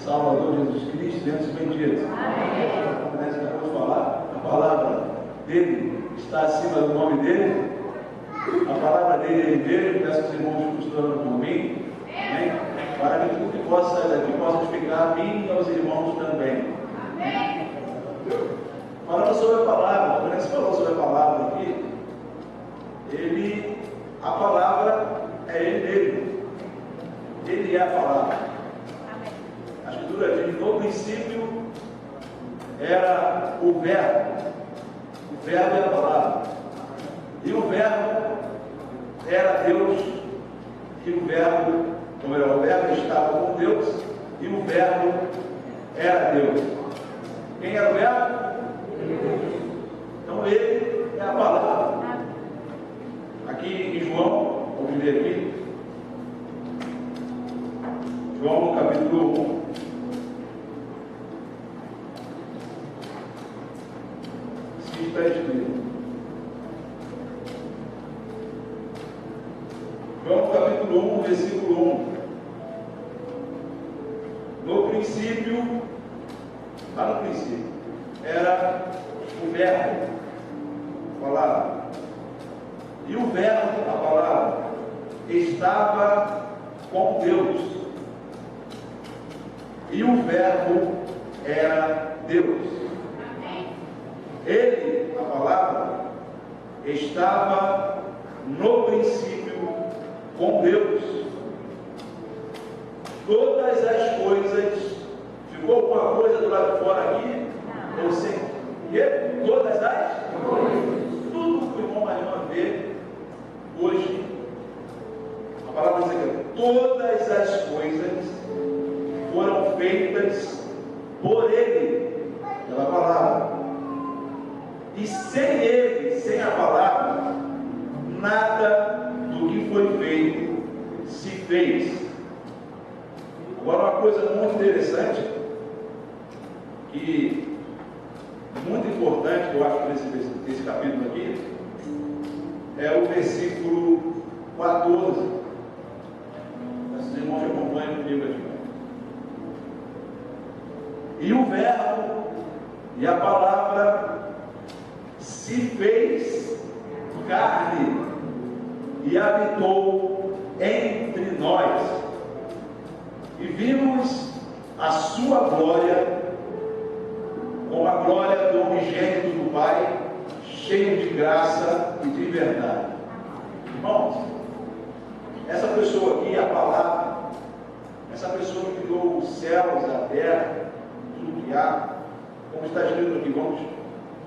Salvador Jesus Cristo, dentro dos benditos. Como nós acabamos de falar, a palavra dele está acima do nome dele. A palavra dele é ele mesmo. Peço que os irmãos costurando por mim, amém? Para que tudo que possa explicar a mim e aos irmãos também. Falando sobre a palavra, quando você falou sobre a palavra aqui, a palavra é ele mesmo. Ele é a palavra. A Escritura diz: no princípio era o Verbo. O Verbo é a palavra. E o Verbo era Deus. E o Verbo, ou melhor, o Verbo estava com Deus. E o Verbo era Deus. Quem era o Verbo? Então ele é a palavra. Aqui em João, vamos ler aqui. João capítulo 1. Assim está escrito. João capítulo 1, versículo 1. No princípio, lá no princípio, era o Verbo, a palavra. E o Verbo, a palavra, estava com Deus. E o Verbo era Deus. Ele, a palavra, estava no princípio com Deus. Todas as coisas, ficou alguma coisa do lado de fora aqui? Ou sem? Todas as coisas. Tudo que o irmão Mariano vê hoje, a palavra diz aqui: todas as coisas foram feitas por Ele, pela palavra. E sem Ele, sem a palavra, nada do que foi feito se fez. Agora, uma coisa muito interessante, muito importante, que eu acho nesse capítulo aqui, é o versículo 14. Esses irmãos acompanham comigo aqui. E o Verbo e a palavra se fez carne e habitou entre nós, e vimos a sua glória, como a glória do unigênito do Pai, cheio de graça e de verdade. Irmãos, essa pessoa aqui, a palavra, essa pessoa que criou os céus, a terra, tudo que há, como está escrito aqui, vamos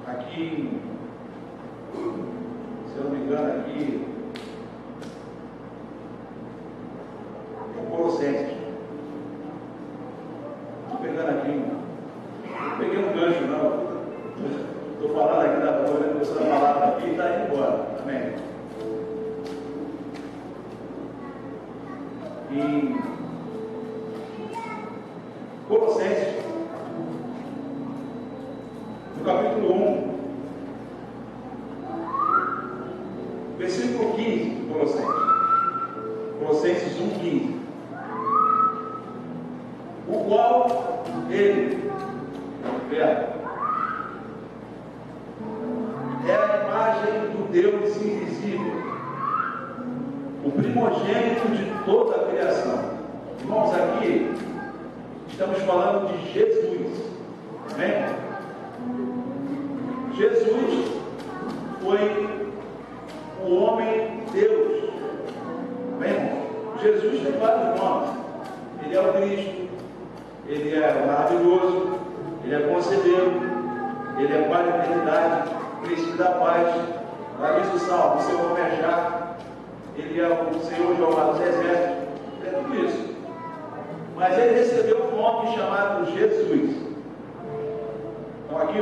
aqui, se eu não me engano, aqui em Colossenses. Estou pegando aqui, não peguei um gancho não, estou falando aqui da boa, pessoa da palavra aqui e está indo embora. Amém. Em Colossenses, no capítulo 1, versículo 15 de Colossenses. Colossenses 1,15. O qual ele, Verbo, é a imagem do Deus invisível, o primogênito de toda a criação. Irmãos, aqui estamos falando de Jesus. Amém? Jesus foi o homem Deus. Amém? Jesus tem vários nomes. Ele é o Cristo, Ele é maravilhoso, Ele é conselheiro, Ele é Pai da eternidade, Príncipe da paz. Lá diz o Salmo: o seu nome é Já, Ele é o Senhor Jeová dos exércitos. É tudo isso. Mas Ele recebeu um nome chamado Jesus. Então aqui,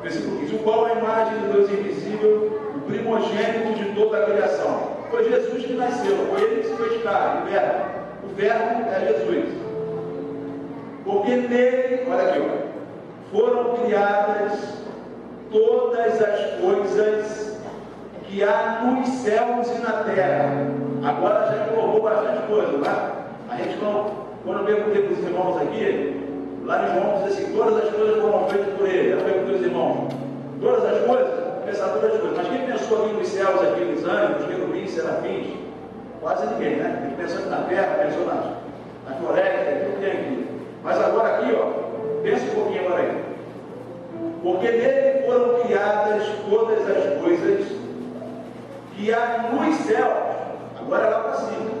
versículo 15: o qual é a imagem do Deus invisível, o primogênito de toda a criação. Foi Jesus que nasceu, foi Ele que se fez carne, o Verbo é Jesus. Porque nele, olha aqui, foram criadas todas as coisas que há nos céus e na terra. Agora já colocou bastante coisa, tá? A gente não Quando eu perguntei para os irmãos aqui, lá em João diz assim, todas as coisas foram feitas por ele. Eu perguntei aos irmãos, todas as coisas? Pensar todas as coisas. Mas quem pensou aqui nos céus, aqui nos anjos, nos querubins, serafins? Quase ninguém, né? Ele pensou na terra, pensou na floresta, tudo tem aqui. Mas agora aqui, ó, pensa um pouquinho agora aí. Porque nele foram criadas todas as coisas que há nos céus. Agora é lá para cima.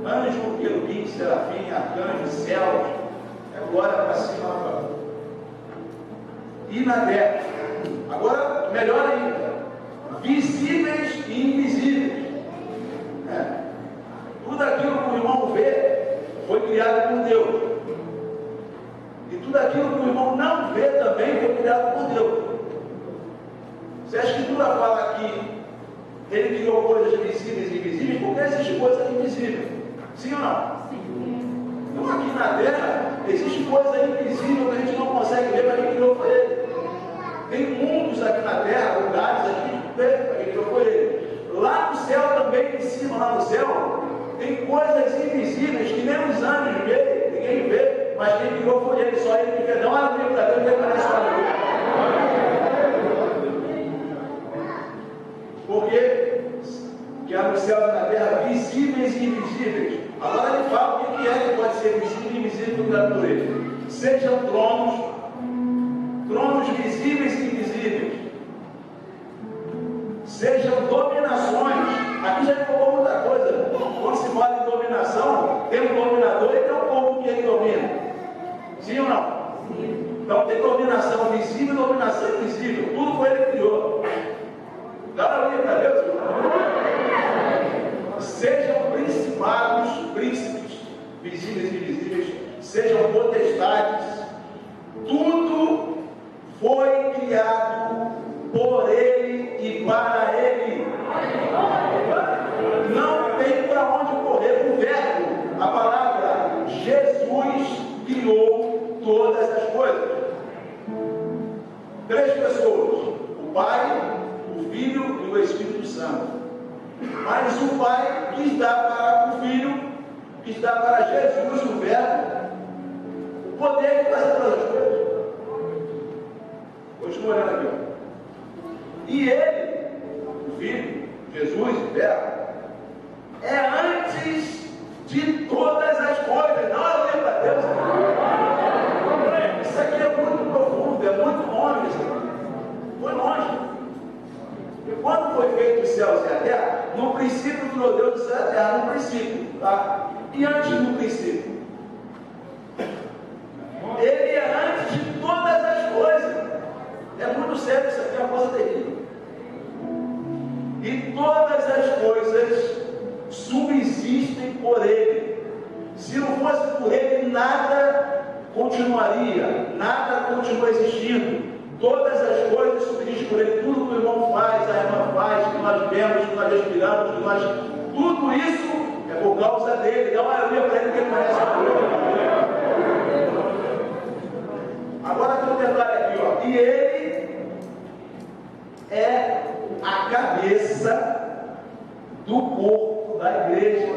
Anjo, querubim, serafim, arcanjo, céus. Agora para cima lá fora. E na terra. Agora, melhor ainda. Visíveis e invisíveis. Tudo aquilo que o irmão vê foi criado por Deus. E tudo aquilo que o irmão não vê também foi criado por Deus. Se a Escritura fala que ele criou coisas visíveis e invisíveis, porque existem coisas invisíveis. Sim ou não? Sim. Então aqui na terra existe coisa invisível que a gente não consegue ver, mas quem criou foi ele. Tem mundos aqui na terra, lugares aqui que quem criou foi ele. Lá no céu também, em cima, lá no céu, tem coisas invisíveis que nem os anjos veem, ninguém vê, mas quem criou foi ele, só ele que vê. Não há livro para Deus, nem parece para Deus. Porque que há nos céus e na terra visíveis e invisíveis. Agora ele fala o que é que pode ser visível e invisível do criado por ele. Sejam tronos visíveis e invisíveis. Sejam dominações. Aqui já colocou muita coisa. Quando se fala em dominação, tem um dominador e tem um povo que ele domina. Sim ou não? Sim. Então tem dominação visível e dominação invisível. Tudo foi ele que criou. Dá uma olhada para Deus. Sejam principados, príncipes, visíveis e invisíveis, sejam potestades, tudo foi criado por ele e para ele. Não tem para onde correr. O verbo, a palavra Jesus criou todas as coisas. 3 pessoas: o Pai, o Filho e o Espírito Santo. Mas o Pai quis dar para o Filho, quis dar para Jesus, o Verbo, o poder de fazer todas as coisas. Continua olhando aqui, ó. E ele, o Filho, Jesus, o Verbo, é antes de todas as coisas. Não é olhando para Deus. Isso aqui é muito profundo, é muito longe. Foi longe. E quando foi feito os céus e a terra, no princípio criou Deus o céu e a terra, no princípio, tá? E antes do princípio? Ele é antes de todas as coisas. É muito sério, isso aqui é uma coisa terrível. E todas as coisas subsistem por ele. Se não fosse por ele, nada continuaria, nada continua existindo. Todas as coisas subsistem por ele. Tudo que o irmão faz, a irmã faz, que nós vemos, que nós respiramos, que nós... tudo isso é por causa dele. Dá uma aleluia para ele que ele merece a glória. Agora tem um detalhe aqui, ó. E ele é a cabeça do corpo da igreja.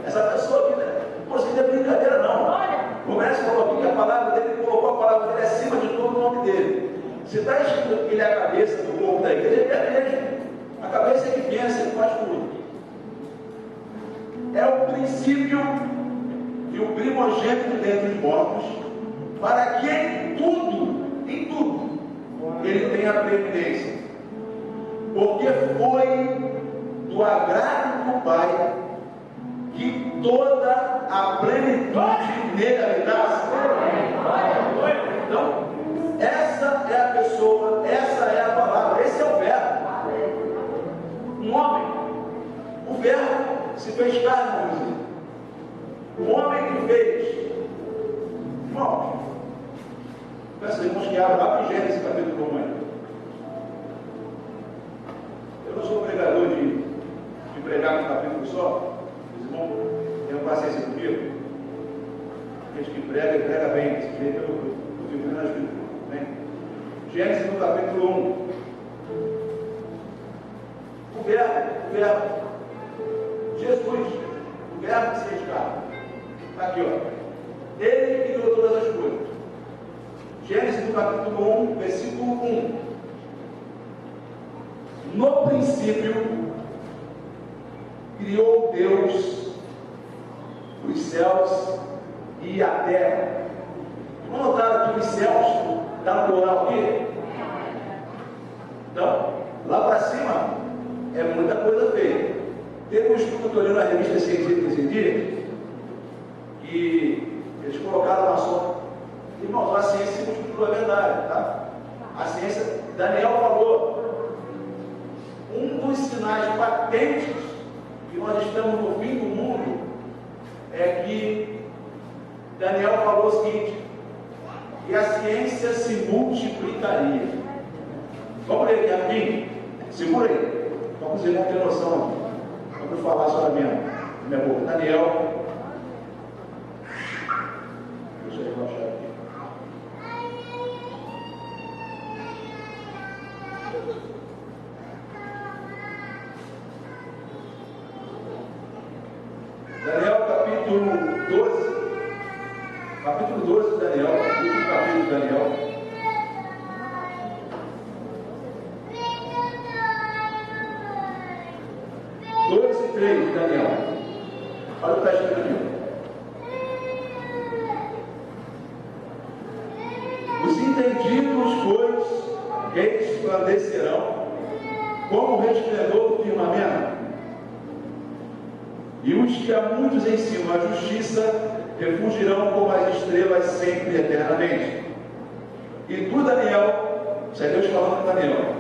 Essa pessoa aqui, né? Pô, isso não é brincadeira não. Começa a colocar que a palavra dele, colocou a palavra dele acima de todo o nome dele. Se está escrito que ele é a cabeça do corpo da igreja, ele é a igreja. A cabeça é que pensa, ele faz tudo. É o princípio e o primogênito dentre os mortos, para que em tudo, ele tenha preeminência. Porque foi do agrado do Pai que toda a plenitude nele habitasse. Então, essa é a pessoa, essa é a palavra, esse é o verbo. Um homem, o verbo se fez carne. O homem que fez. Irmãos, peço irmãos que abram lá para Gênesis capítulo 1 aí. Eu não sou pregador de pregar no capítulo só. Os irmãos tenham paciência comigo. Gente que prega e prega bem. Desse jeito eu estou vivendo na escritura. Bem? Gênesis no capítulo 1. O verbo, Jesus, o verbo que se fez carne. Aqui, ó. Ele criou todas as coisas. Gênesis do capítulo 1, versículo 1. No princípio, criou Deus os céus e a terra. Vamos notar que os céus está no plural aqui? Então, lá para cima é muita coisa feia. Teve um estudo que eu li na revista Científica esse dia, que eles colocaram na sua. Irmãos, a ciência se multiplicou, é verdade, tá? A ciência, Daniel falou, um dos sinais patentes que nós estamos no fim do mundo é que Daniel falou o seguinte, que a ciência se multiplicaria. Vamos ler aqui rapidinho? Segura aí, para os irmãos terem noção aqui. Vamos falar só na minha boca. Daniel. Deixa eu relaxar aqui. Daniel, capítulo 12. Capítulo 12 de Daniel, último capítulo de Daniel. De Daniel. Olha o que está escrito aqui. Os entendidos, pois, resplandecerão como o resplendor do firmamento, e os que há muitos ensinam a justiça refugirão como as estrelas sempre e eternamente. E tu, Daniel, isso é Deus falando com Daniel,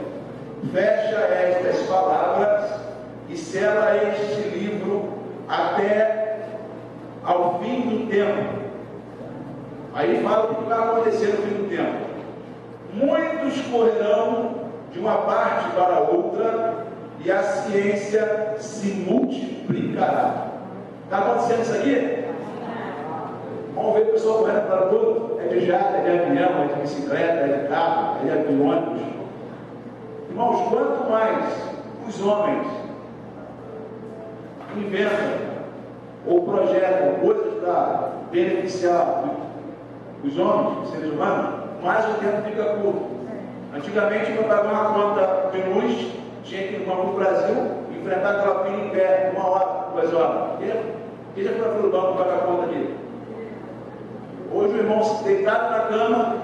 fecha estas palavras e sela este livro até ao fim do tempo. Aí fala o que vai acontecer no fim do tempo. Muitos correrão de uma parte para outra e a ciência se multiplicará. Está acontecendo isso aqui? Vamos ver o pessoal correndo para tudo. É de jato, é de avião, é de bicicleta, é de carro, é de ônibus. Irmãos, quanto mais os homens inventam ou projetam coisas para beneficiar os homens, os seres humanos, mais o tempo fica curto. Antigamente, para pagar uma conta de luz, tinha que ir no Banco do Brasil, enfrentar aquela fila em pé, 1 hora, 2 horas. Quem já foi para o banco pagar a conta aqui? Hoje o irmão se deitado na cama,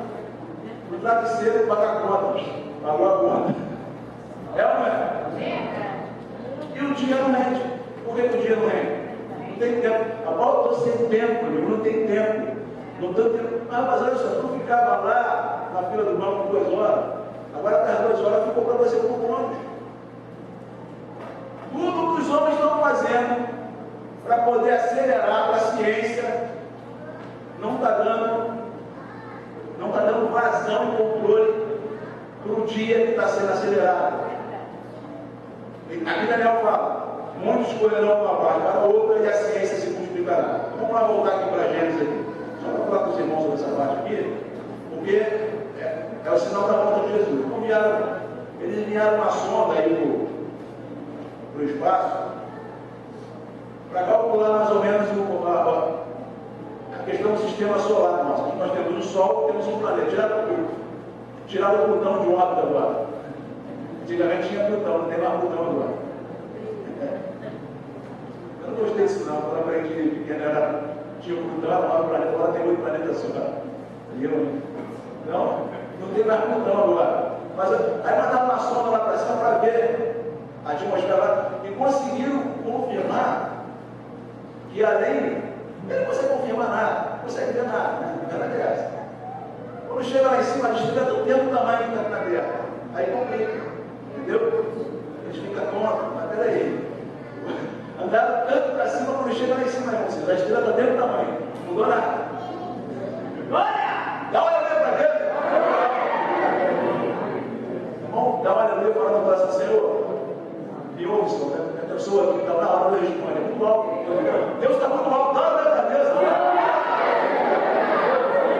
no travesseiro, paga a conta. Pagou a conta. É ou não é? E o dia não rende. Por que o dia não rende? Não tem tempo. A volta estou sem tempo, amigo, não tem tempo. Não tem tempo. Ah, mas olha só, tu ficava lá na fila do banco 2 horas. Agora às 2 horas ficou para você por ônibus. Tudo que os homens estão fazendo para poder acelerar para a ciência não está dando vazão e controle para o dia que está sendo acelerado. Aqui Daniel fala, muitos escolherão uma parte para a outra e a ciência se multiplicará. Vamos lá voltar aqui para Gênesis aqui. Só para falar com os irmãos sobre essa parte aqui, porque é o sinal da volta de Jesus. Eles enviaram uma sonda aí para o espaço para calcular mais ou menos a questão do sistema solar nosso. Nós temos o Sol, temos um planeta. Tiraram o Plutão de órbita agora. Antigamente tinha Plutão, não tem mais Plutão agora. Eu não gostei disso não. Quando eu aprendi pequeno tinha o Plutão, era um planeta, agora tem 8 planetas só. Não tem mais Plutão agora. Mas aí mandaram uma sonda lá para cima para ver a atmosfera lá e conseguiram confirmar que além, ele não consegue confirmar nada, não consegue ver nada, né? Não é essa. Quando chega lá em cima, a estrela do tempo tamanho que está na Terra. Aí complica, entendeu? A gente fica tonto, mas peraí. Andaram tanto para cima, quando chega lá em cima, a estrela está dentro do tamanho. Não mudou nada. Glória! Dá uma olhada para Deus. Irmão, dá uma olhada para o coração, Senhor. Me ouve, Senhor. A pessoa que está na hora do responde. É muito alto. Deus está muito alto. Dá uma olhada para Deus.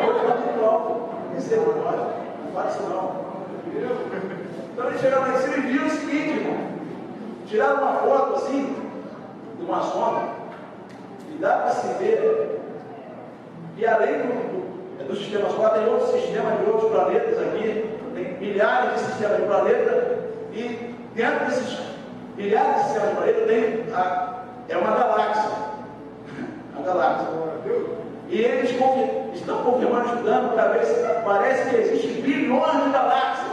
Deus está muito alto. Receba glória. Não faz isso não. Então eles chegaram lá em cima e viram o seguinte, irmão. Tiraram uma foto assim, de uma sonda, e dá para se ver E além do sistema solar, tem outros sistemas de outros planetas aqui, tem milhares de sistemas de planetas, e dentro desses milhares de sistemas de planetas tem uma galáxia. A galáxia. E eles estão confirmando, estudando, para ver se parece que existem bilhões de galáxias,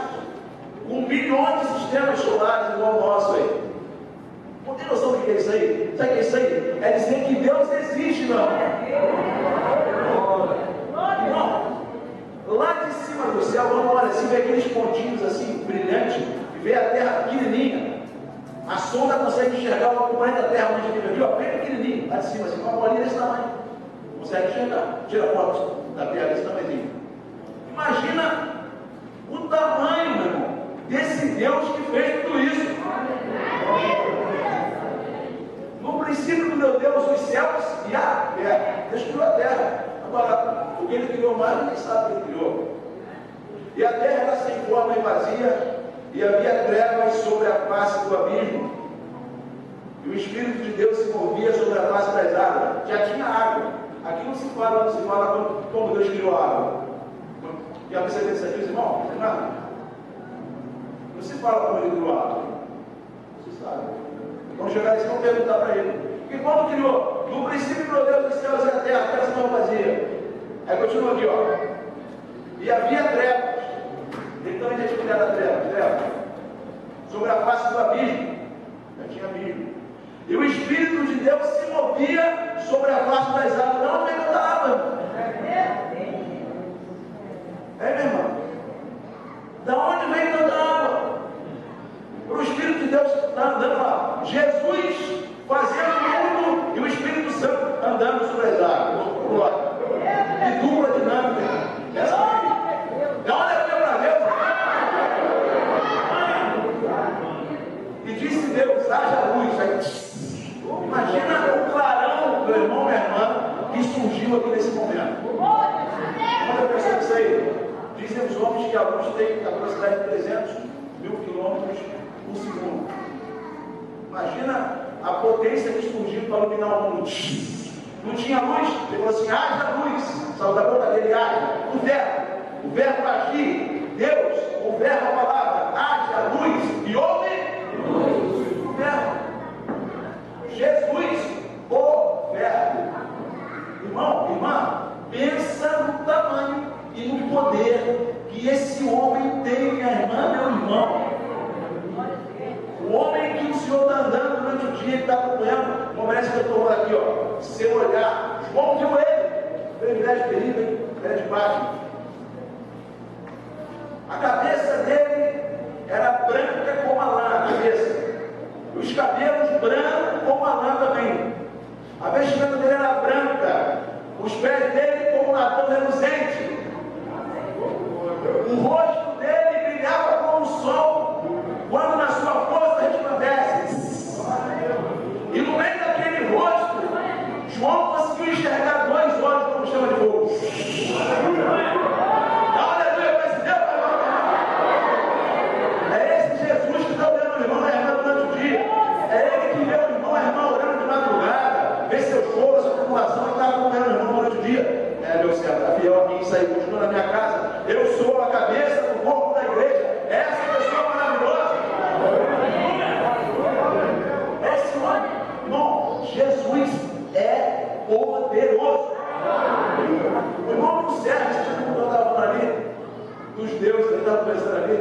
com milhões de sistemas solares igual o nosso aí. Não tem noção do que é isso aí? Sabe o que é isso aí? É dizer que Deus existe, não. Irmão, lá de cima do céu, quando olha assim, vê aqueles pontinhos assim, brilhantes, e vê a Terra pequenininha. A sonda consegue enxergar o planeta Terra, onde ele vive, ó, bem pequenininho, lá de cima, assim, uma bolinha desse tamanho. Consegue enxergar. Tira foto da Terra desse tamanhozinho. Imagina o tamanho, meu irmão, desse Deus que fez tudo isso. No princípio do meu Deus, os céus e a terra. Deus criou a terra. Agora, o que ele criou mais, ninguém sabe o que ele criou. E a terra era sem forma e vazia, e havia trevas sobre a face do abismo. E o Espírito de Deus se movia sobre a face das águas. Já tinha água. Aqui não se fala como Deus criou a água. Já percebeu isso aqui, irmão? Não se fala como ele criou a água. Você sabe. Vamos chegar nesse e vamos perguntar para ele. Porque quando criou? No princípio, meu Deus, os céus e a terra, a terra não vazia. Aí continua aqui, ó. E havia trevas. Ele também já tinha criado a treva. Sobre a face do abismo. Já tinha abismo. E o Espírito de Deus se movia sobre a face das águas. Não vem tanta água. É, meu irmão? Da onde vem tanta água? O Espírito de Deus está andando lá. Jesus fazendo tudo e o Espírito Santo andando sobre as águas. E dupla dinâmica. Essa aqui. Da onde é que para Deus? E disse Deus, haja luz. Aí, imagina o clarão, meu irmão, minha irmã, que surgiu aqui nesse momento. Quando eu percebo isso aí, dizem os homens que alguns têm a velocidade de 300 mil quilômetros por segundo. Imagina a potência que surgiu para iluminar o mundo. Não tinha luz, ele falou assim, haja luz. Saiu da boca dele, haja. O verbo agir, Deus, o verbo a palavra, haja luz, e houve luz. O verbo. Jesus, o verbo. Irmão, irmã, pensa no tamanho e no poder que esse homem tem, minha irmã, meu irmão. O homem que o Senhor está andando durante o dia, ele está acompanhando, como parece que eu estou aqui, ó, seu olhar. João viu ele, privilégio terrível, era de baixo. A cabeça dele era branca como a lã, a cabeça. Os cabelos brancos como a lã também. A vestimenta dele era branca. Os pés dele como latão reluzente. O rosto dele brilhava como o sol, quando na sua força resplandece. E no meio daquele rosto, João conseguiu enxergar 2 olhos como chama de fogo. Dá uma aleluia para esse Deus. É esse Jesus que está olhando o irmão e a irmã durante o dia. É ele que vê o irmão e a irmã orando de madrugada, vê seu choro, sua tribulação e está acompanhando o irmão durante o dia. É, meu servo, está fiel a mim, isso aí continua na minha casa. Eu sou a cabeça do corpo da igreja. Essa pessoa maravilhosa. Esse homem, irmão, Jesus é poderoso. O irmão não serve, você não estava falando ali, dos deuses, ele estava pensando ali.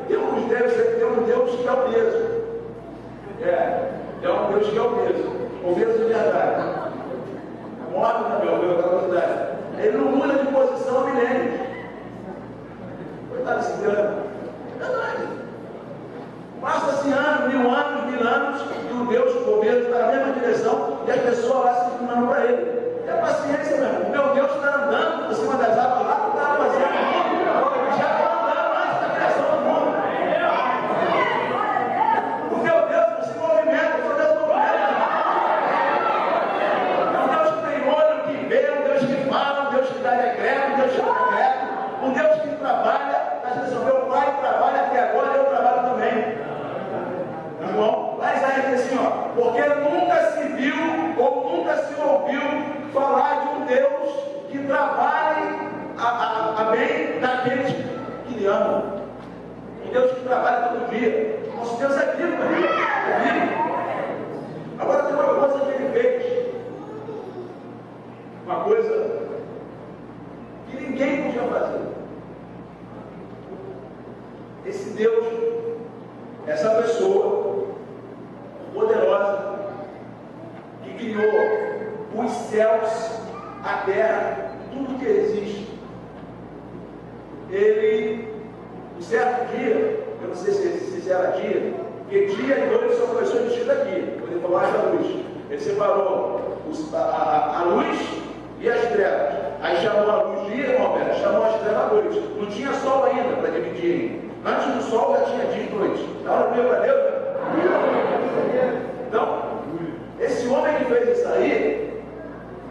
Tem um Deus que é o mesmo. É um Deus que é o mesmo. O mesmo de verdade. Morto na minha velocidade. Ele não muda de posição há milênios. Coitado desse Deus. É verdade. Passa-se anos, 1000 anos, 1000 anos, e o Deus, o governo está na mesma direção, e as pessoas lá se inclinando para ele. É paciência, meu irmão. O meu Deus está andando por cima das águas lá, não está fazendo nada. Já está andando antes da criação do mundo. O meu Deus não se movimenta, o seu Deus movimenta. que trabalhe a bem daqueles que lhe amam. Um Deus que trabalha todo dia. Nosso Deus é vivo, é vivo. Agora tem uma coisa que ele fez. Uma coisa que ninguém podia fazer. Esse Deus, essa pessoa poderosa, que criou os céus, a terra, tudo que existe. Ele, um certo dia, eu não sei se era dia, porque dia e noite só começou a existir daqui, quando ele falou haja luz. Ele separou a luz e as trevas. Aí chamou a luz dia, Roberto, chamou as trevas à noite. Não tinha sol ainda para dividir. Antes do sol já tinha dia e noite. Na hora de para Deus, né? Então, esse homem que fez isso aí,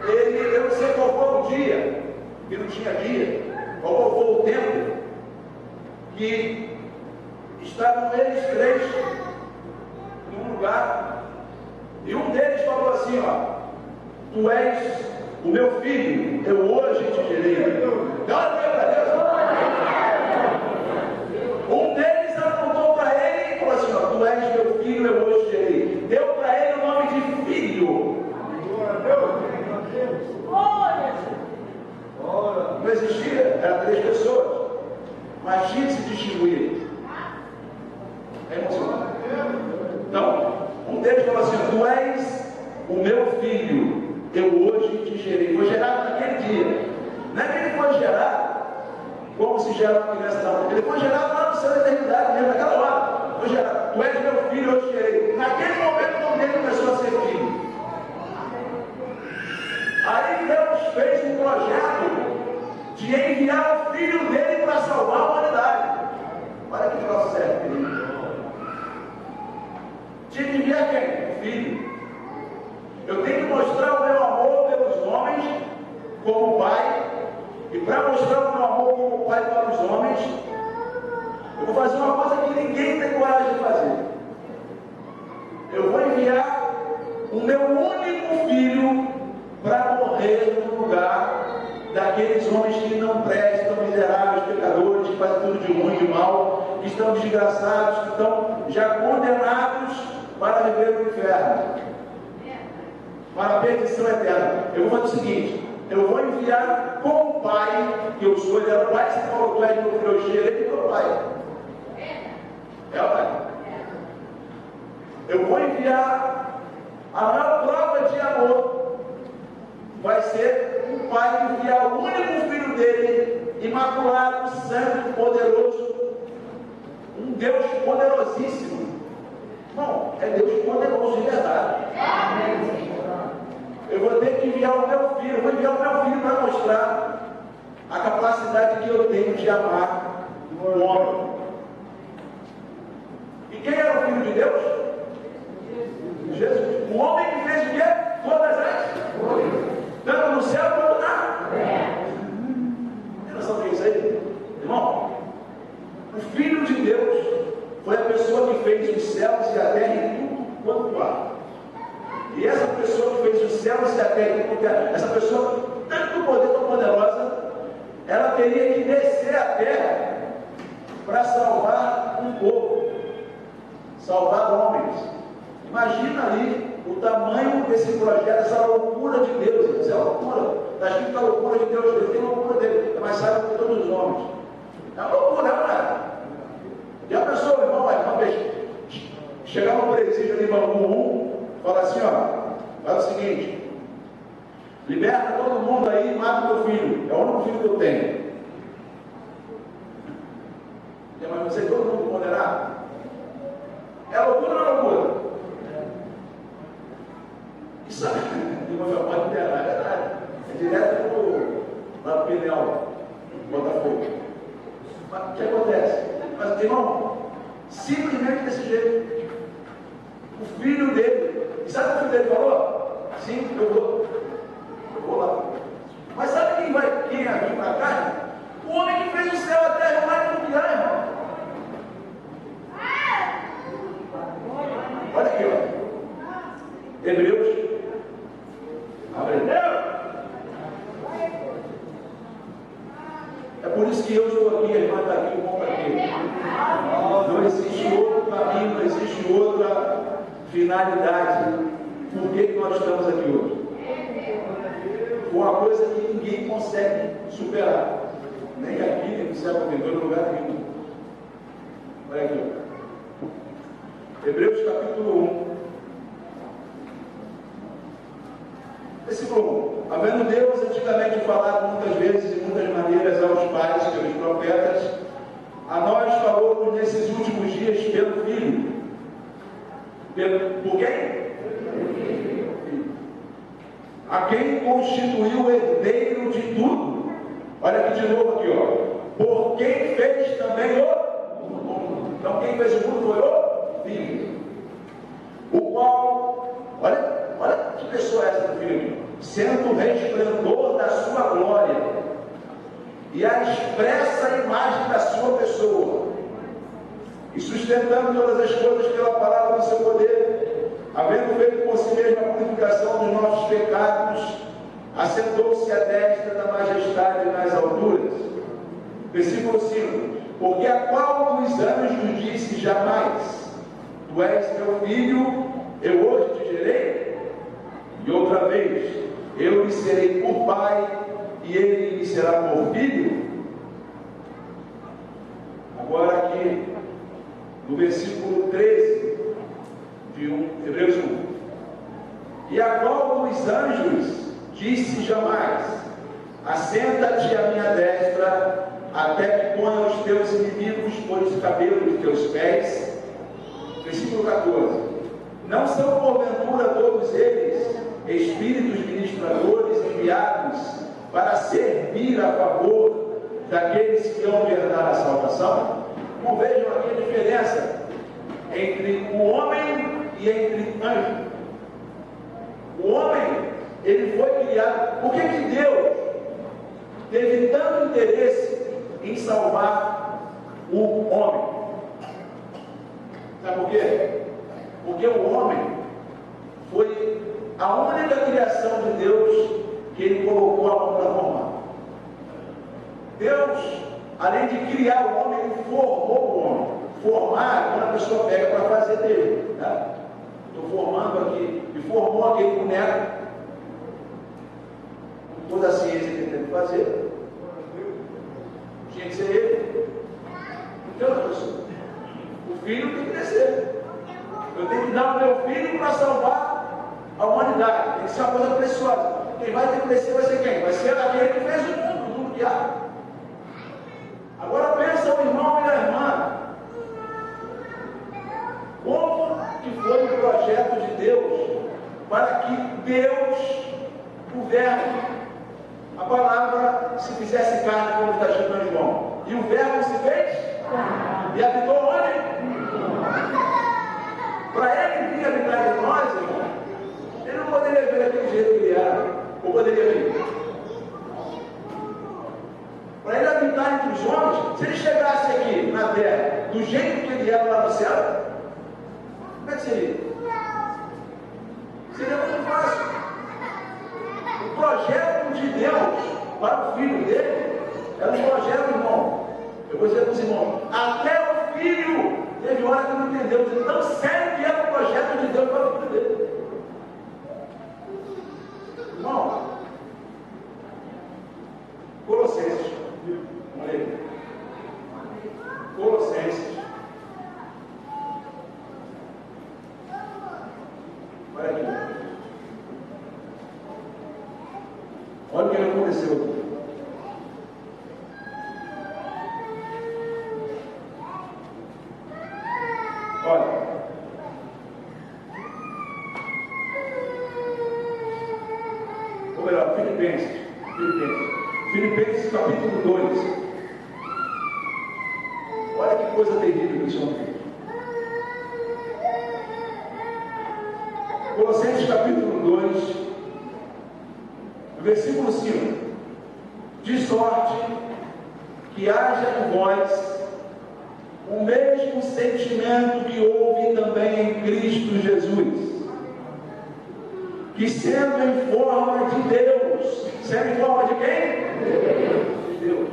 eu não sei qual foi o dia, que não tinha dia, qual foi o tempo, que estavam eles três num lugar, e um deles falou assim, ó, tu és o meu filho, eu hoje te gerei. Glória a Deus. Um deles apontou para ele e falou assim, ó, tu és meu filho, eu hoje te gerei. Deu para ele o nome de filho. Não existia, eram 3 pessoas, mas tinha que se distinguir. É emocionante. Então, um deles falou assim, tu és o meu filho, eu hoje te gerei. Foi gerado naquele dia. Não é que ele foi gerado como se gera uma criança, não. Ele foi gerado lá no céu da eternidade, mesmo naquela hora. Foi gerado, tu és meu filho, eu te gerei. Naquele momento o nome dele começou a ser filho. Aí Deus fez um projeto de enviar o filho dele para salvar a humanidade. Olha que troço sério, querido. Tinha que enviar quem? O filho. Eu tenho que mostrar o meu amor pelos homens como pai. E para mostrar o meu amor como pai para os homens, eu vou fazer uma coisa que ninguém tem coragem de fazer. Eu vou enviar o meu único filho para morrer no lugar daqueles homens que não prestam, miseráveis, pecadores, que fazem tudo de ruim, de mal, que estão desgraçados, que estão já condenados para viver no inferno, para a perdição eterna. Eu vou fazer o seguinte, eu vou enviar com o pai, que eu sou, ele era o pai, você falou, tu és meu filho, eu gerei, ele é meu pai. É o pai. Eu vou enviar a maior prova de amor. Vai ser um pai enviar o único filho dele, imaculado, santo, poderoso, um Deus poderosíssimo. Não, é Deus poderoso de verdade. Eu vou ter que enviar o meu filho, eu vou enviar o meu filho para mostrar a capacidade que eu tenho de amar o homem. E quem era o Filho de Deus? Jesus. O homem que fez o quê? Todas as coisas. Tanto no céu quanto na terra. Tem noção do que é isso aí? Irmão, o Filho de Deus foi a pessoa que fez os céus e a terra e tudo quanto há. E essa pessoa que fez os céus e a terra, essa pessoa, tanto poder, tão poderosa, ela teria que descer à terra para salvar um povo, salvar homens. Imagina ali o tamanho desse projeto, essa loucura de Deus. Isso é loucura. Está escrito a loucura de Deus, ele tem loucura dele, é mais sábio que todos os homens. É uma loucura, não é? Já pensou, irmão, uma vez chegar no presídio ali, Bangu 1, fala assim, ó, faz o seguinte, liberta todo mundo aí e mata meu filho, é o único filho que eu tenho. Mas você todo mundo condenado? É loucura ou não é loucura? Isso é uma pode enterrar, é verdade. É direto para o pneu, Botafogo. Mas o que acontece? Mas, irmão, simplesmente desse jeito. O filho dele, e sabe o que o filho dele falou? Sim, eu vou lá. Mas sabe quem vai vir para cá? O homem que fez o céu e a terra vai confiar, irmão. Olha aqui, ó. Hebreus. Abre. por isso que eu estou aqui, a irmã está aqui, o irmão está aqui. Não existe outro caminho, não existe outra finalidade. Por que nós estamos aqui hoje? Foi uma coisa que ninguém consegue superar. Nem aqui, nem no céu, nem em lugar nenhum. Olha aqui. Hebreus capítulo 1. Versículo 1. Havendo Deus antigamente falado muitas vezes e muitas maneiras aos pais pelos profetas, a nós falou nesses últimos dias pelo Filho. Por quem? A quem constituiu o herdeiro de tudo. Olha aqui de novo aqui, ó. Por quem fez também o mundo. Então quem fez o mundo foi o Filho. O qual, olha que pessoa é essa do Filho aqui. Sendo o resplendor da sua glória e a expressa imagem da sua pessoa, e sustentando todas as coisas pela palavra do seu poder, havendo feito por si mesmo a purificação dos nossos pecados, assentou-se à destra da majestade nas alturas. Versículo 5. Porque a qual dos anjos disse jamais: Tu és meu filho, eu hoje te gerei? E outra vez: Eu lhe serei por pai, e ele lhe será por filho? Agora aqui, no versículo 13 de Hebreus 1. E a qual dos anjos disse jamais: Assenta-te à minha destra, até que ponha os teus inimigos por escabelo dos teus pés? Versículo 14. Não são porventura todos eles espíritos ministradores enviados para servir a favor daqueles que vão herdar a salvação? Não vejam aqui a diferença entre o homem e entre anjo. O homem, ele foi criado. Por que Deus teve tanto interesse em salvar o homem? Sabe por quê? Porque o homem foi a única criação de Deus que ele colocou a mão para formar. Deus, além de criar o homem, ele formou o homem. Formar, quando a pessoa pega para fazer dele. Tá? Estou formando aqui, e formou aquele boneco, com toda a ciência que ele tem que fazer. Tinha que ser ele. Então, pessoa, o filho tem que crescer. Eu tenho que dar o meu filho para salvar a humanidade. Tem que ser uma coisa preciosa. Quem vai ter que crescer vai ser quem? Vai ser aquele que fez o mundo, tudo que há. Agora pensa o irmão e a irmã. Como que foi o projeto de Deus para que Deus, o Verbo, a palavra se fizesse carne, como está escrito em João? E o Verbo se fez? E habitou onde? Para ele vir habitar entre nós, irmão, ele não poderia vir daquele jeito que ele era. Ou poderia vir? Para ele habitar entre os homens, se ele chegasse aqui na terra do jeito que ele era lá no céu, como é que seria? Seria muito fácil. O projeto de Deus para o filho dele era um projeto, irmão. Eu vou dizer para os irmãos, até o filho teve hora que não entendeu, de tão sério que era o projeto de Deus para o filho dele. Irmão, Colossenses, vamos ler. Colossenses. Olha aqui. Olha o que aconteceu aqui. Olha. Ou melhor, Filipenses capítulo 2. Olha que coisa terrível que o Senhor fez. Colossenses capítulo 2, versículo 5. De sorte que haja em vós o mesmo sentimento que houve também em Cristo Jesus, que sendo em forma de Deus, sendo em forma de quem? De Deus.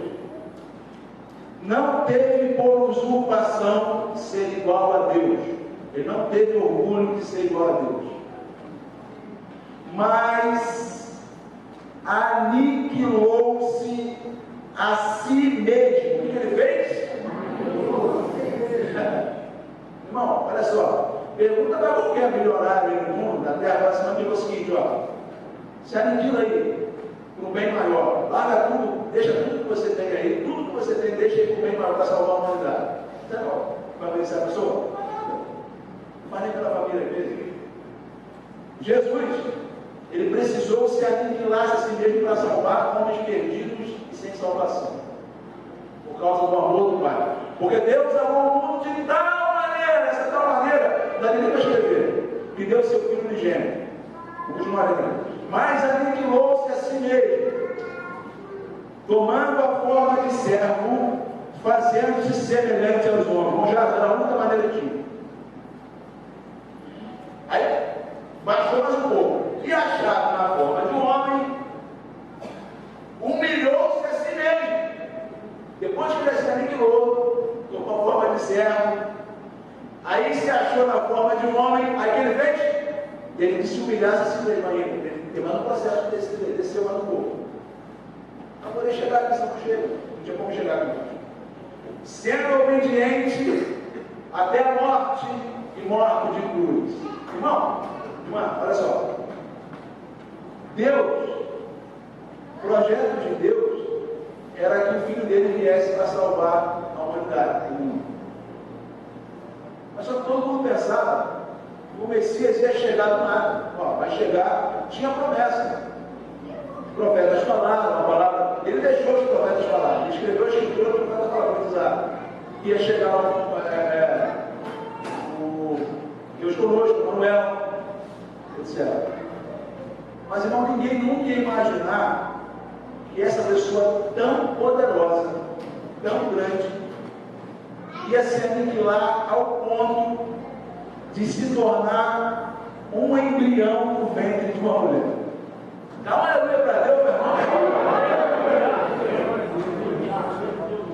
não teve por usurpação ser igual a Deus. Ele não teve orgulho de ser igual a Deus. Mas aniquilou-se a si mesmo. O que ele fez? Irmão, olha só. Pergunta para qualquer milionário aí no mundo, na terra, você não diga o seguinte, ó. Se aniquila aí, para um bem maior. Larga tudo, deixa tudo que você tem aí, tudo que você tem, deixa aí para um bem maior, para salvar a humanidade. Você não vai ver essa pessoa? Não faz nem pela família mesmo. Jesus, ele precisou se aniquilar a si mesmo para salvar homens perdidos e sem salvação. Por causa do amor do Pai. Porque Deus amou o mundo de tal maneira, essa tal maneira, não dá nem para escrever, que deu seu Filho unigênito. Mas aniquilou-se a si mesmo, tomando a forma de servo, fazendo-se semelhante aos homens. Bom, já era a única maneira que tinha. Aí, baixou mais um pouco. E achado na forma de um homem, humilhou-se a si mesmo. Depois que ele se aniquilou, tomou a forma de servo, aí se achou na forma de um homem, aí o que ele fez? Ele que se humilhasse a si mesmo ainda. Ele demanda um processo de descer mais um pouco. Não poder chegar aqui, não chega. Não tinha como chegar aqui. Sendo obediente até a morte e morte de cruz. Irmão, olha só. Deus, o projeto de Deus era que o Filho dele viesse para salvar a humanidade. Mas só que todo mundo pensava o Messias ia chegar do nada. Ó, vai chegar, tinha promessa. Os profetas falaram, a palavra. Ele deixou os profetas falar. Ele escreveu a escritura para o profeta falar, profetizar. Ia chegar o Deus conosco, Manuel, etc. Mas, irmão, ninguém nunca ia imaginar que essa pessoa tão poderosa, tão grande, ia se aniquilar ao ponto de se tornar um embrião no ventre de uma mulher. Dá uma aleluia para Deus, meu irmão.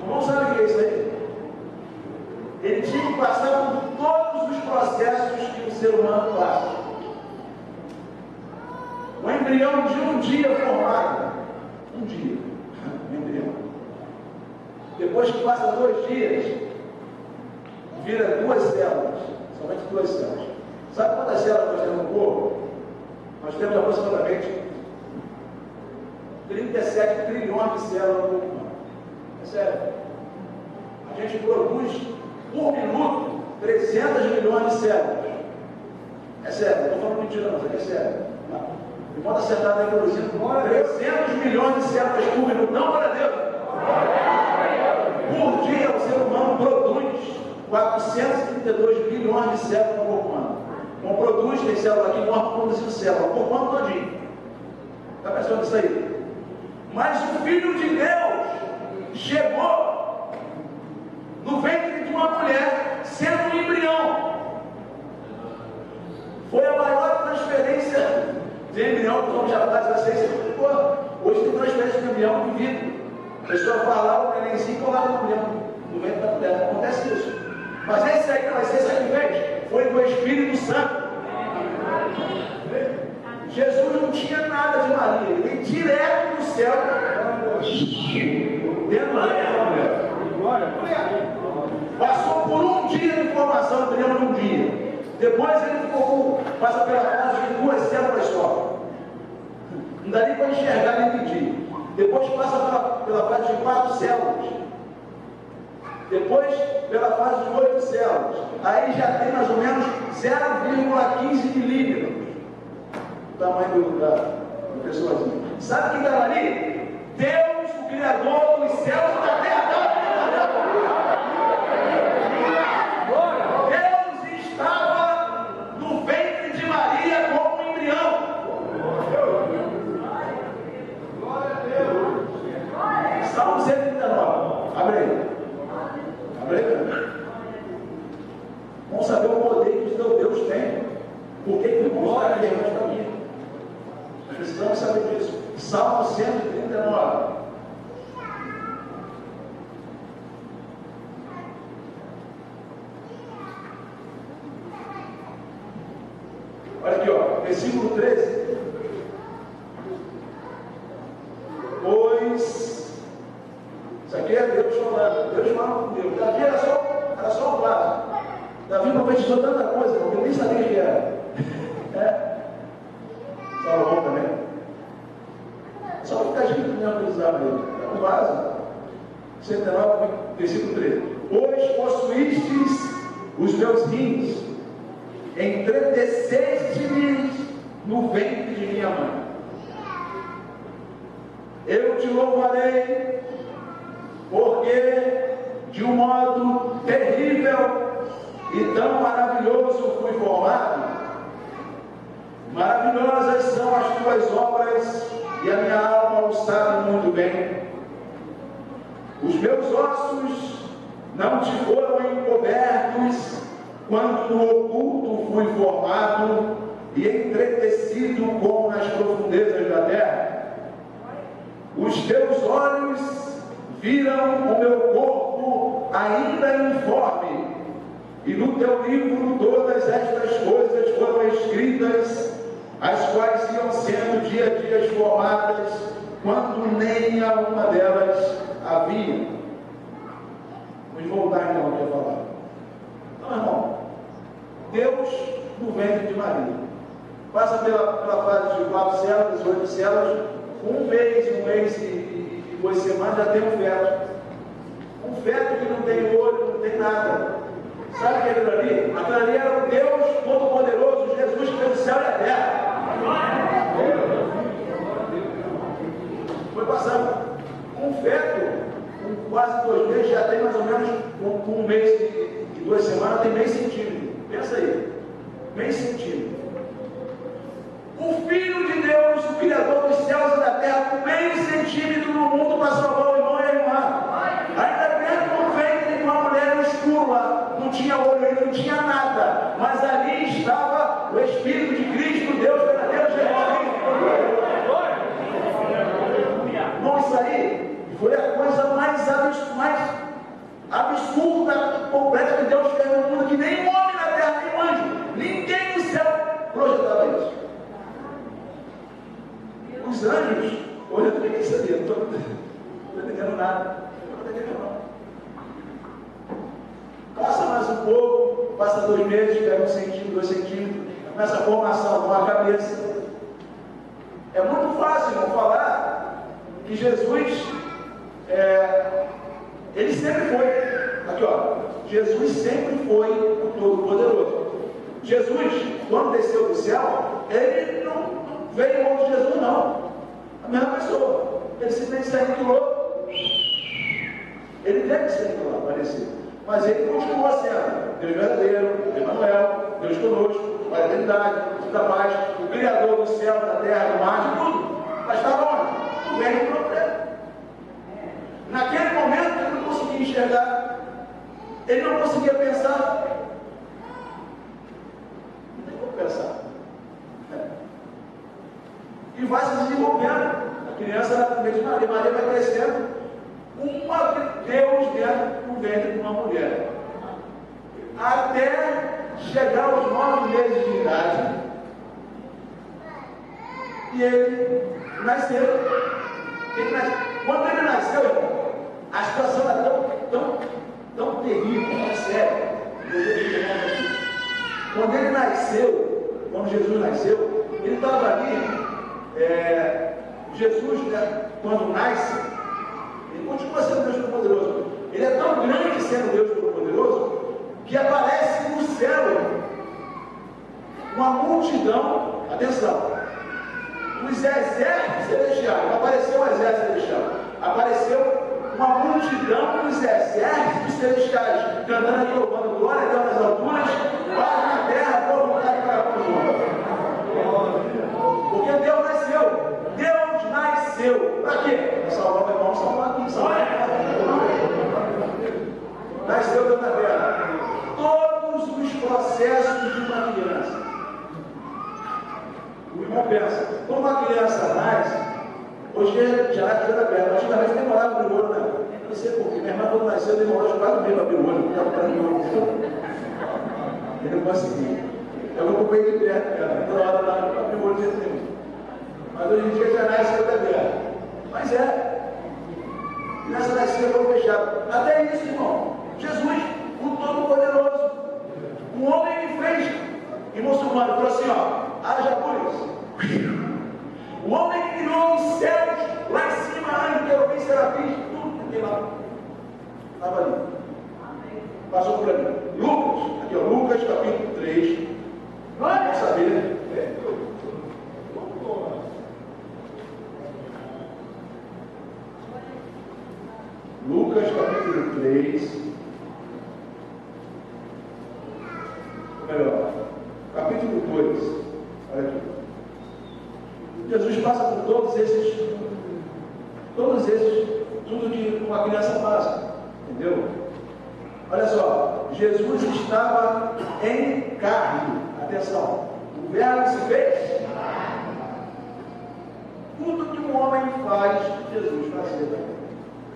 Não sabe o que é isso aí? Ele tinha que passar por todos os processos que o ser humano passa. Um embrião de um dia formado. Um dia. Um embrião. Depois que passa 2 dias, vira 2 células. Somente 2 células. Sabe quantas células nós temos no corpo? Nós temos aproximadamente 37 trilhões de células no corpo humano. É sério. A gente produz por minuto 300 milhões de células. É sério, não estou falando mentira não, isso aqui é sério. E pode acertar aí produzindo 300 milhões de células por minuto. Não, glória a Deus. Por dia o ser humano produz 432 bilhões de células no corpo humano. Não produz, tem célula aqui, morre produzindo célula, o corpo humano todinho. Está pensando nisso aí? Mas o Filho de Deus chegou no ventre de uma mulher, sendo um embrião. Foi a maior transferência de embrião que os homens já fazem na ciência. Hoje tem transferência de embrião de vida. A pessoa vai lá, o nenenzinho coloca no embrião, no ventre da mulher. Não acontece isso. Mas esse aí que vai ser, sabe o que fez? Foi do Espírito Santo. Jesus não tinha nada de Maria, ele veio direto do céu, dentro da mulher. Passou por um dia de formação, embrião de um dia. Depois ele passa pela fase de 2 células só. Não dá nem para enxergar nem medir. Depois passa pela fase de 4 células. Depois pela fase de 8 células. Aí já tem mais ou menos 0,15 milímetros o tamanho da pessoazinha. Sabe quem estava ali? Deus, o Criador dos céus e da terra. Deus estava no ventre de Maria como um embrião. Salmo 139. Abre aí. Vamos saber o poder que o seu Deus tem. Por que ele mostra a guerra para mim? Precisamos saber disso. Salmo 139. Olha aqui, ó, versículo 13. Pois, isso aqui é Deus falando com Deus. Davi era só um prazo. Davi profetizou tanta coisa, porque ele nem sabia o que era. Salomão também. Só ficar escrito mesmo que eles usavam ele. É um vaso. 109, versículo 13. Pois possuístes os meus rins, entreteceste-me no ventre de minha mãe. Eu te louvarei, porque de um modo terrível e tão maravilhoso fui formado. Maravilhosas são as tuas obras, e a minha alma o sabe muito bem. Os meus ossos não te foram encobertos, quando no oculto fui formado e entretecido como nas profundezas da terra. Os teus olhos viram o meu corpo ainda informe, e no teu livro todas estas coisas foram escritas, as quais iam sendo dia a dia formadas, quando nem a uma delas havia. Vamos voltar então ao que eu falava. Então, irmão, Deus no ventre de Maria passa pela fase de 4 células, 8 células, um mês e 2 semanas já tem um feto. Um feto que não tem olho, não tem nada. Sabe o que é aquilo ali? Aquilo ali era o Deus Todo-Poderoso, Jesus que fez o céu e a terra. Foi passando. Um feto, com quase 2 meses, já tem mais ou menos, com um mês e 2 semanas, tem meio centímetro. Pensa aí. Meio centímetro. O Filho de Deus, o Criador dos céus e da terra, com meio centímetro no mundo para salvar o irmão e a irmã. Ainda dentro do ventre de uma mulher no escuro lá, não tinha olho, ele não tinha nada, mas ali estava o Espírito de Cristo, Deus verdadeiro, Jesus Cristo. Bom, isso aí foi a coisa mais absurda, completa que Deus fez no mundo, que nem um homem na terra, nem um anjo, ninguém no céu projetava isso. Os anjos, hoje eu também nem sabia, não estou entendendo nada. Passa mais um pouco, passa 2 meses, pega 1 centímetro, 2 centímetros, começa a formação com a cabeça. É muito fácil não falar que Jesus, ele sempre foi, aqui ó, Jesus sempre foi o Todo-Poderoso. Jesus, quando desceu do céu, ele não veio outro Jesus, não. A mesma pessoa. Ele simplesmente se aniquilou. Ele deve se aniquilar, aparecer. Mas ele continua sendo Deus verdadeiro, Emmanuel, Deus conosco, Pai da eternidade, Deus da paz, o Criador do céu, da terra, do mar, de tudo. Mas estava onde? No meio do problema. Naquele momento ele não conseguia enxergar, ele não conseguia pensar. Não tem como pensar. E vai se desenvolvendo. A criança na frente de Maria, Maria vai crescendo, Deus dentro do ventre de uma mulher, até chegar aos 9 meses de idade, e ele nasceu. Quando ele nasceu, irmão, a situação era tão terrível, tão séria. Quando ele nasceu, quando Jesus nasceu, ele estava ali. Jesus, né, quando nasce, ele continua sendo Deus Todo-Poderoso. Ele é tão grande sendo Deus Todo-Poderoso que aparece no céu uma multidão, atenção, os exércitos celestiais. Não apareceu o exército celestial, apareceu uma multidão dos exércitos celestiais, cantando e louvando glória a Deus nas alturas, paz na terra, boa vontade para o mundo. Porque Deus nasceu. Deus nasceu. Para quê? Para salvar o irmão, salvar aqui, salvar aqui. Nasceu Deus na terra. Todos os processos de uma criança. O irmão pensa, quando uma criança nasce, hoje já nasce da terra. Antigamente demorava para abrir o olho, né? Não sei porquê. Minha irmã, quando nasceu, demorou 4 meses para abrir o olho. Ele não conseguia. Eu vou comer de perto, cara. Toda hora lá no papel de Jesus. Mas hoje em dia já nasce outra guerra. Mas criança nasceu com fechado. Até isso, irmão. Jesus, o Todo-Poderoso, um homem que fez, e muçulmano falou assim: ó, haja luz. O homem que criou os céus, lá em cima, anjo, querubim, serafins, tudo que tem lá. Estava ali. Passou por ali. Lucas, aqui ó, Lucas capítulo 3. Vamos saber. Lucas capítulo 3. Ou melhor, capítulo 2. Olha aqui. Jesus passa por todos esses, tudo que uma criança passa, entendeu? Olha só, Jesus estava em carne, atenção, o verbo se fez, tudo que um homem faz, Jesus fazia.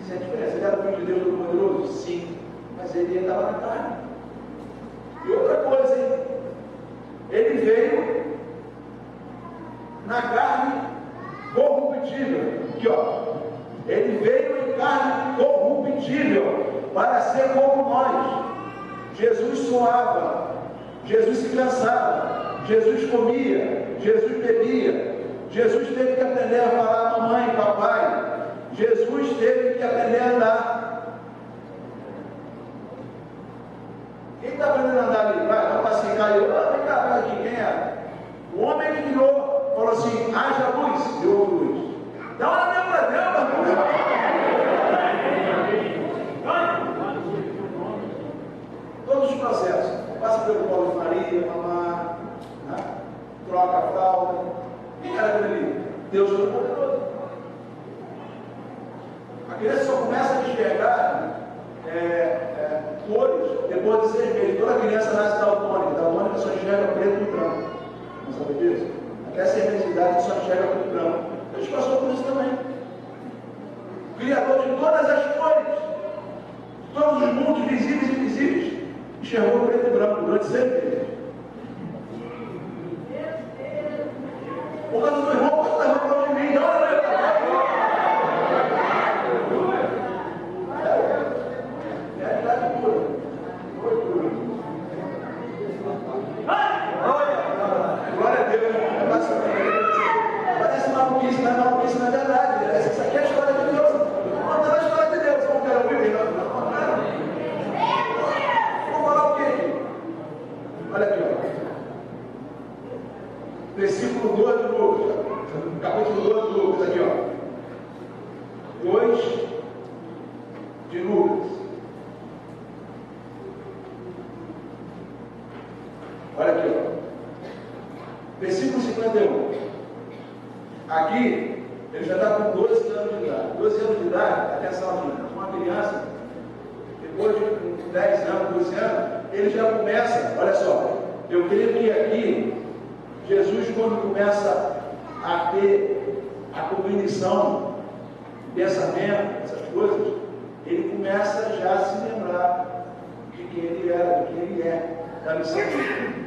Isso é a diferença. Ele era o filho de Deus Todo-Poderoso? Sim, mas ele estava na carne. E outra coisa, hein? Ele veio na carne corruptível. Aqui, ó. Ele veio em carne corruptível para ser como nós. Jesus suava, Jesus se cansava, Jesus comia, Jesus bebia, Jesus teve que aprender a falar mamãe, papai, Jesus teve que aprender a andar. Quem está aprendendo a andar ali? Vai, dá um passeio, caiu. Vem cá, vai aqui, quem é? O homem que criou, falou assim: haja luz, deu luz. Dá uma olhada para Deus, mano. Todos os processos. Passa pelo colo de Maria, mamar, né? Troca a fralda. Quem era aquele ali? Deus Todo-Poderoso. A criança só começa a enxergar cores depois de 6 meses. Toda criança nasce daltônica. Daltônica só enxerga preto e branco. Não sabe disso? Até 6 meses de idade só enxerga preto e branco. A gente passou por isso também. O Criador de todas as cores, todos os mundos visíveis e invisíveis, enxergou preto e branco durante 6 meses. Por causa do irmão, você está falando de mim, olha aí, é a realidade pura. Glória a Deus. Parece maluquice, não é maluquice, não é verdade. Isso aqui é a história de Deus. Contando a história de Deus. Não quero ouvir, não. Vou falar o quê aqui? Olha aqui, ó. Versículo 2 de Lucas. Capítulo 2 de Lucas, aqui, ó. 2 de Lucas. Olha aqui, ó. Versículo 51. Aqui, ele já está com 12 anos de idade. 12 anos de idade, atenção aqui, uma criança, depois de 10 anos, 12 anos, ele já começa, olha só, eu creio que aqui, Jesus, quando começa a ter a cognição, pensamento, essas coisas, ele começa já a se lembrar de quem ele era, de quem ele é, da missão dele.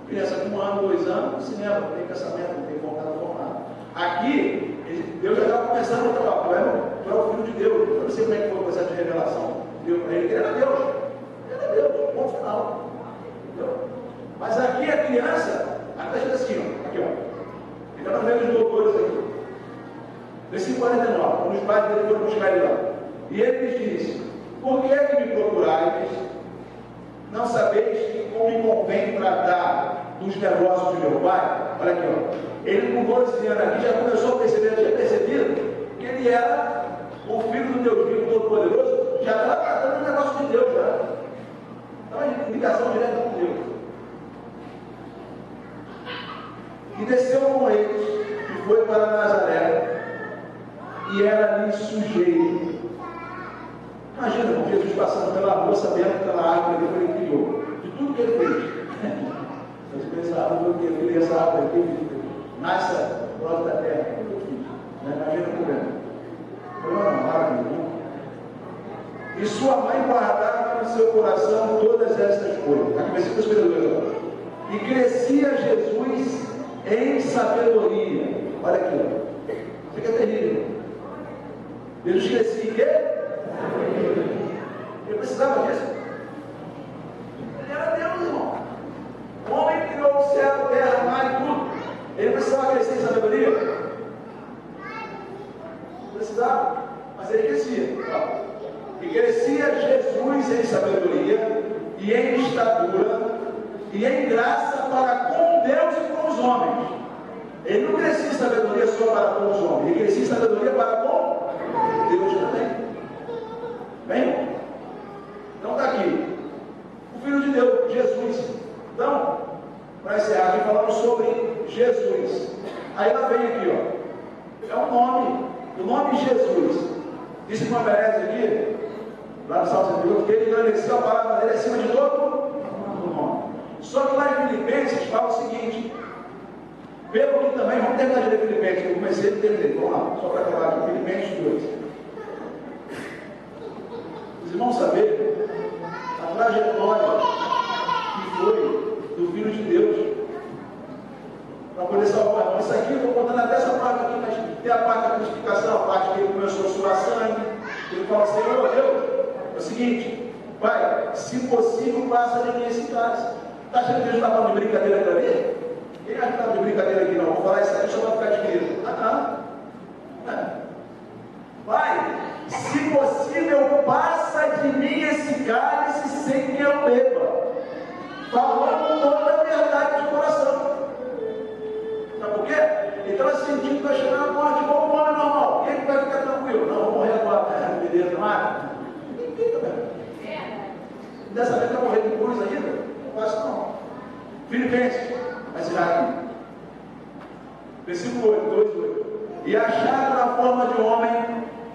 Criança com 1 ano, 2 anos, não se lembra, não tem pensamento, não tem vontade formada. Aqui, Deus já estava começando a trabalhar. Tu é o Filho de Deus. Eu não sei como é que foi o processo de revelação. Deu para ele que ele era Deus. Ele era Deus, ponto final. Entendeu? Mas aqui a criança, aqui está assim, ó. Aqui, ó. Ele está vendo os doutores aqui. Versículo 49, quando os pais dele foram buscar ele lá. E ele lhes disse: por que é que me procurais? Não sabeis que como me convém tratar dos negócios de meu pai? Olha aqui, ó. Ele com 12 anos aqui já começou a perceber, tinha percebido que ele era o filho do Deus vivo, Todo-Poderoso, já estava tratando o negócio de Deus, já. Estava em ligação direta com Deus. E desceu com eles e foi para Nazaré, e era ali sujeito. Imagina, irmão, Jesus passando pela rua, sabendo que aquela árvore que ele criou, de tudo que ele fez. Mas essa árvore, eu criei essa árvore aqui, nasce próximo da terra, tudo eu fiz. Imagina o problema. Foi uma maravilha. E sua mãe guardava no seu coração todas estas coisas. Aqui, versículo 52. E crescia Jesus em sabedoria. Olha aqui, ó. Isso aqui é terrível. Jesus crescia em quê? Ele precisava disso. Ele era Deus, irmão. O homem que criou o céu, a terra, o mar e tudo. Ele precisava crescer em sabedoria? Precisava, mas ele crescia. E crescia Jesus em sabedoria, e em estatura, e em graça para com Deus e com os homens. Ele não crescia em sabedoria só para com os homens, ele crescia em sabedoria para com Deus também. Bem? Então está aqui. O Filho de Deus, Jesus. Então, para encerrar aqui, falando sobre Jesus. Aí ela vem aqui, ó. É um nome. O nome Jesus. Disse uma Berez aqui, lá no Salmo 108, que ele engrandeceu a palavra dele acima de todo o nome. Só que lá em Filipenses fala o seguinte. Pelo que também, vamos terminar de ler Filipenses, eu comecei a entender. Vamos lá, só para acabar aqui, Filipenses 2. Os irmãos saberem a trajetória que foi do Filho de Deus para poder salvar o irmão. Isso aqui eu estou contando até essa parte aqui, mas tem a parte da crucificação, a parte que ele começou a suar sangue. Ele fala assim: Senhor Deus, é o seguinte, Pai, se possível, passa de mim esse cálice. Está achando que Deus está falando de brincadeira aqui ali? Quem acha que está de brincadeira aqui não? Vou falar isso aqui só para ficar de querido. Pai, se possível, passa de mim esse cálice sem que eu beba. Falando toda a verdade de coração. Sabe por quê? Ele estava sentindo que vai chegar na morte como um homem normal. Quem é que vai ficar tranquilo? Não, vou morrer agora. Beleza, não é? Ninguém também. Dessa vez vai morrer de cruz ainda? Não faço não. Filipenses, vai ser aqui. Versículo 8, 2:8. E achado na forma de homem,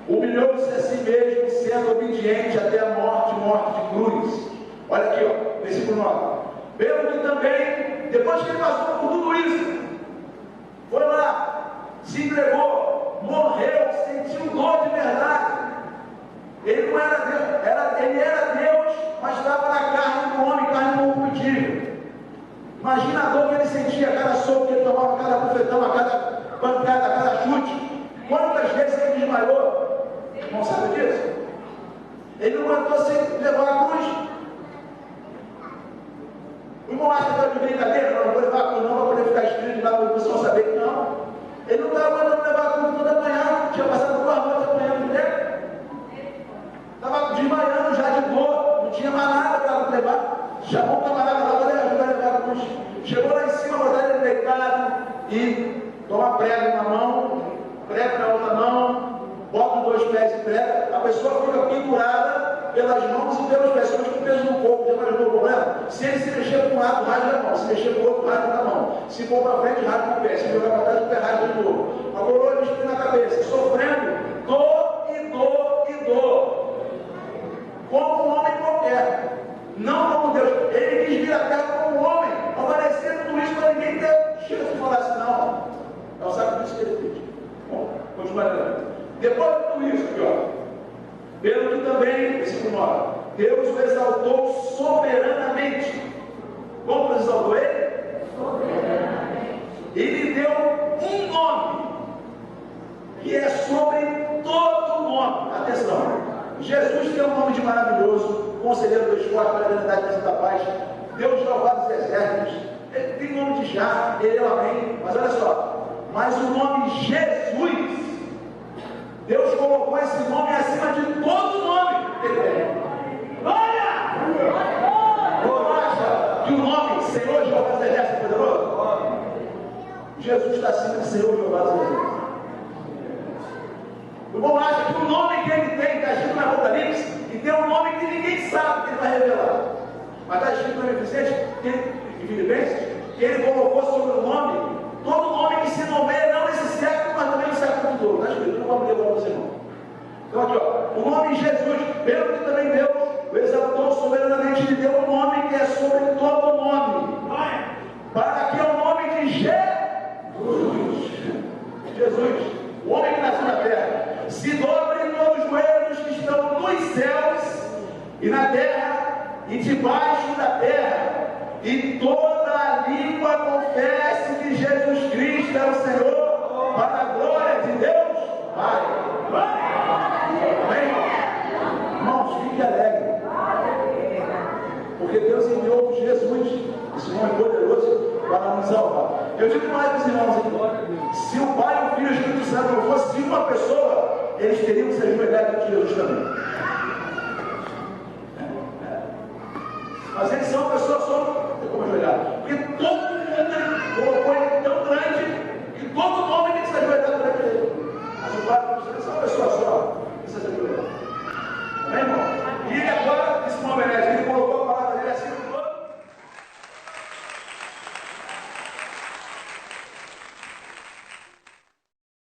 humilhou-se a si mesmo, sendo obediente até a morte, morte de cruz. Olha aqui, ó, versículo 9. Pelo que também, depois que ele passou por tudo isso, foi lá, se entregou, morreu, sentiu dor de verdade. Ele não era Deus, ele era Deus, mas estava na carne do homem, carne corruptível. Imagina a dor que ele sentia, cada soco que ele tomava, cada bufetão, a cada pancada, a cada chute. Quantas vezes ele desmaiou? Não sabe disso? Ele não aguentou sem levar a cruz. O irmão acha que está de brincadeira, não vou levar a cruz, não, vou poder ficar escrito lá para o pessoal saber que não. Ele não estava aguentando levar a cruz toda manhã, tinha passado 2 noites apanhando dele. Estava desmaiando já de dor, não tinha mais nada para levar. Chamou o camarada lá para ajudar a levar a cruz. Chegou lá em cima, botaram ele deitado e toma prego na mão, prego na outra mão, bota os 2 pés e prega. A pessoa fica pendurada pelas mãos e pelos pés. Só que o peso no corpo já imaginou o problema? Se ele se mexer para um lado, rasga na mão. Se mexer para o outro, rasga na mão. Se for para frente, rasga no pé. Se jogar para trás, o pé rasga de novo. A coroa de espinho na cabeça, sofrendo dor e dor e dor. Como um homem qualquer. Não como Deus. Ele quis vir à terra como um homem, aparecendo tudo isso para ninguém ter chance de falar assim, não. É o sacrifício que ele fez. Bom, continuando. Depois de tudo isso, aqui, ó. Pelo que também, versículo 9, Deus o exaltou soberanamente. Como Deus exaltou ele? Soberanamente. Ele deu um nome, que é sobre todo nome. Atenção. Jesus tem um nome de maravilhoso, Conselheiro do Esporte, para a eternidade da paz, Deus Jeová dos exércitos. Ele tem o nome de Já, ele é o Amém. Mas olha só, mas o nome Jesus, Deus colocou esse nome acima de todo nome que ele tem. Glória! Ou acha que o nome Senhor Jeová dos exércitos é poderoso? Jesus está acima de Senhor Jeová dos exércitos. O irmão acha que o nome que ele tem, está escrito na Apocalipse, e tem um nome que ninguém sabe que ele vai revelar. Mas está escrito no Efésios, em Filipenses, que ele colocou sobre o nome, todo nome que se nomeia, não nesse século, mas também no século todo. Está escrito, não vamos ler para você não. Então aqui, ó, o nome de Jesus, pelo que também Deus o exaltou soberanamente, lhe deu um nome que é sobre todo nome. Para que o nome de Jesus, o homem que nasceu na terra, se dobrem todos os joelhos que estão nos céus e na terra e debaixo da terra, e toda a língua confesse que Jesus Cristo é o Senhor, para a glória de Deus Pai. Amém? Irmãos, fique alegre. Porque Deus enviou Jesus, esse nome poderoso, para nos salvar. Eu digo mais para os irmãos aqui: se o Pai, o Filho e o Espírito Santo não fosse uma pessoa, eles teriam que se ajoelhar diante de Jesus também. Mas eles são pessoas